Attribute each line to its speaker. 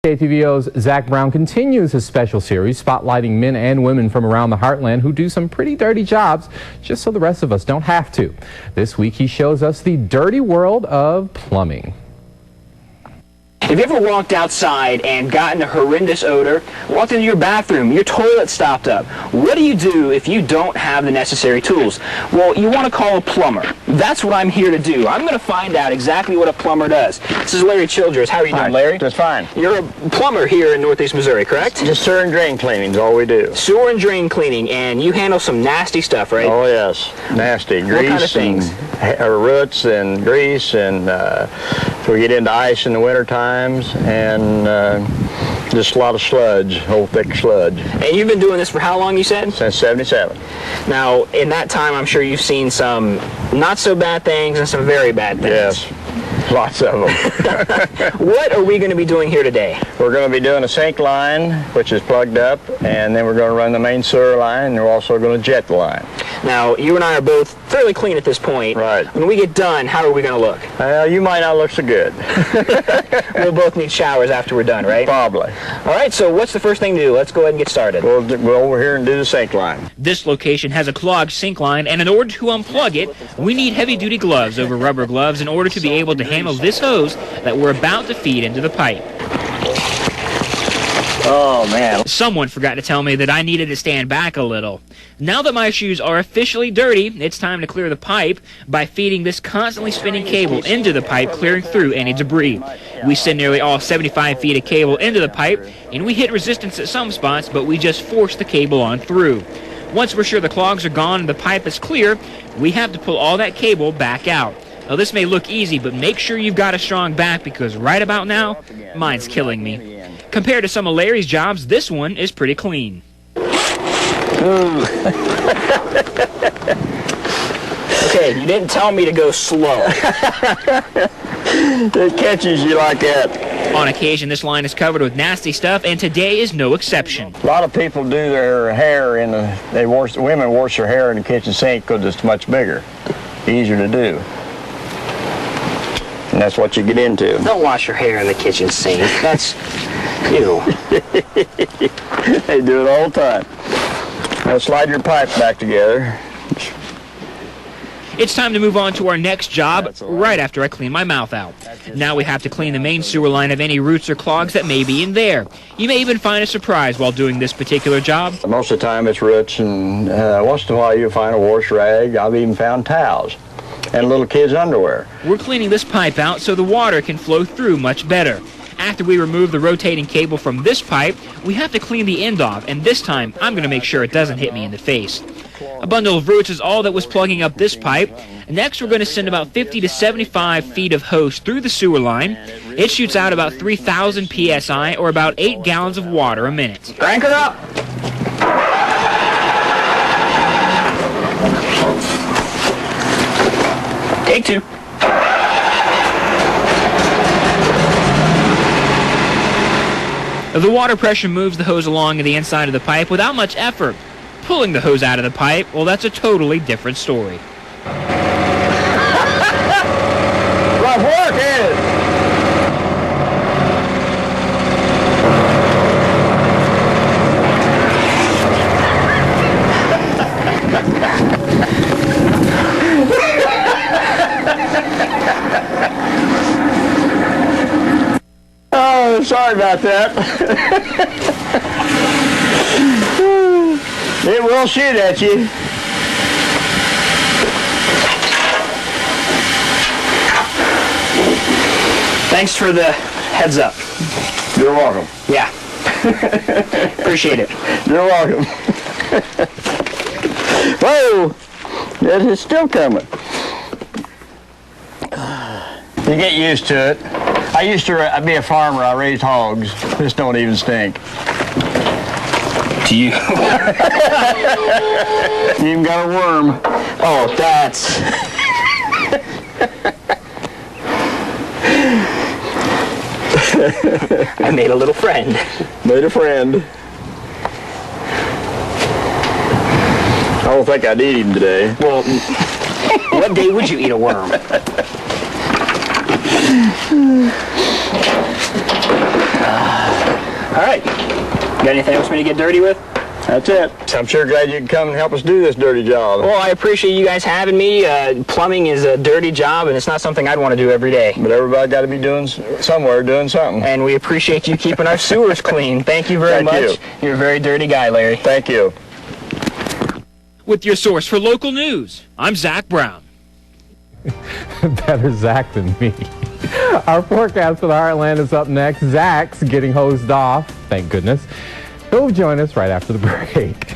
Speaker 1: KTVO's Zach Brown continues his special series spotlighting men and women from around the heartland who do some pretty dirty jobs just so the rest of us don't have to. This week he shows us the dirty world of plumbing.
Speaker 2: Have you ever walked outside and gotten a horrendous odor, walked into your bathroom, your toilet stopped up? What do you do if you don't have the necessary tools? Well, you want to call a plumber. That's what I'm here to do. I'm going to find out exactly what a plumber does. This is Larry Childress. How are you doing, Larry?
Speaker 3: Just fine.
Speaker 2: You're a plumber here in Northeast Missouri, correct?
Speaker 3: Just sewer and drain cleaning is all we do.
Speaker 2: Sewer and drain cleaning, and you handle some nasty stuff, right?
Speaker 3: Oh, yes. Nasty. Grease.
Speaker 2: What kind of things?
Speaker 3: And roots and grease, and so we get into ice in the winter times, and just a lot of sludge, whole thick sludge.
Speaker 2: And you've been doing this for how long, you said?
Speaker 3: Since '77.
Speaker 2: Now, in that time, I'm sure you've seen some not so bad things and some very bad things.
Speaker 3: Yes. Lots of them.
Speaker 2: What are we going to be doing here today?
Speaker 3: We're going to be doing a sink line, which is plugged up, and then we're going to run the main sewer line, and we're also going to jet the line.
Speaker 2: Now, you and I are both fairly clean at this point.
Speaker 3: Right.
Speaker 2: When we get done, how are we going to look?
Speaker 3: You might not look so good.
Speaker 2: We'll both need showers after we're done, right?
Speaker 3: Probably.
Speaker 2: All right, so what's the first thing to do? Let's go ahead and get started.
Speaker 3: We'll go over here and do the sink line.
Speaker 4: This location has a clogged sink line, and in order to unplug it, we need heavy-duty gloves over rubber gloves in order to be able to handle this hose that we're about to feed into the pipe.
Speaker 3: Oh, man.
Speaker 4: Someone forgot to tell me that I needed to stand back a little. Now that my shoes are officially dirty, it's time to clear the pipe by feeding this constantly spinning cable into the pipe, clearing through any debris. We send nearly all 75 feet of cable into the pipe, and we hit resistance at some spots, but we just force the cable on through. Once we're sure the clogs are gone and the pipe is clear, we have to pull all that cable back out. Now, this may look easy, but make sure you've got a strong back because right about now, mine's killing me. Compared to some of Larry's jobs, this one is pretty clean.
Speaker 2: Okay, you didn't tell me to go slow.
Speaker 3: It catches you like that.
Speaker 4: On occasion, this line is covered with nasty stuff, and today is no exception.
Speaker 3: A lot of people do their hair in the, women wash their hair in the kitchen sink because it's much bigger, easier to do. And that's what you get into.
Speaker 2: Don't wash your hair in the kitchen sink. That's, ew.
Speaker 3: They do it all the time. Now slide your pipe back together.
Speaker 4: It's time to move on to our next job right after I clean my mouth out. Now we have to clean the main sewer line of any roots or clogs that may be in there. You may even find a surprise while doing this particular job.
Speaker 3: Most of the time it's roots, and once in a while you'll find a wash rag. I've even found towels and little kids' underwear.
Speaker 4: We're cleaning this pipe out so the water can flow through much better. After we remove the rotating cable from this pipe, we have to clean the end off, and this time I'm going to make sure it doesn't hit me in the face. A bundle of roots is all that was plugging up this pipe. Next, we're going to send about 50 to 75 feet of hose through the sewer line. It shoots out about 3,000 psi, or about 8 gallons of water a minute.
Speaker 2: Crank it up! Take two.
Speaker 4: The water pressure moves the hose along the inside of the pipe without much effort. Pulling the hose out of the pipe, well, that's a totally different story.
Speaker 3: Rough work, ain't it? Oh, sorry about that. It will shoot at you.
Speaker 2: Thanks for the heads up.
Speaker 3: You're welcome.
Speaker 2: Yeah. Appreciate it.
Speaker 3: You're welcome. Whoa! It is still coming. You get used to it. I used to be a farmer. I raised hogs. This don't even stink.
Speaker 2: Do you?
Speaker 3: You even got a worm.
Speaker 2: Oh, that's... I made a little friend.
Speaker 3: Made a friend. I don't think I'd eat him today.
Speaker 2: Well, what day would you eat a worm? All right. Got anything else for me to get dirty with?
Speaker 3: That's it. I'm sure glad you can come and help us do this dirty job.
Speaker 2: Well, I appreciate you guys having me. Plumbing is a dirty job, and it's not something I'd want to do every day.
Speaker 3: But everybody got to be doing somewhere, doing something.
Speaker 2: And we appreciate you keeping our sewers clean. Thank you very much.
Speaker 3: Thank you.
Speaker 2: You're a very dirty guy, Larry.
Speaker 3: Thank you.
Speaker 4: With your source for local news, I'm Zach Brown.
Speaker 1: Better Zach than me. Our forecast for the Heartland is up next. Zach's getting hosed off, thank goodness. He'll join us right after the break.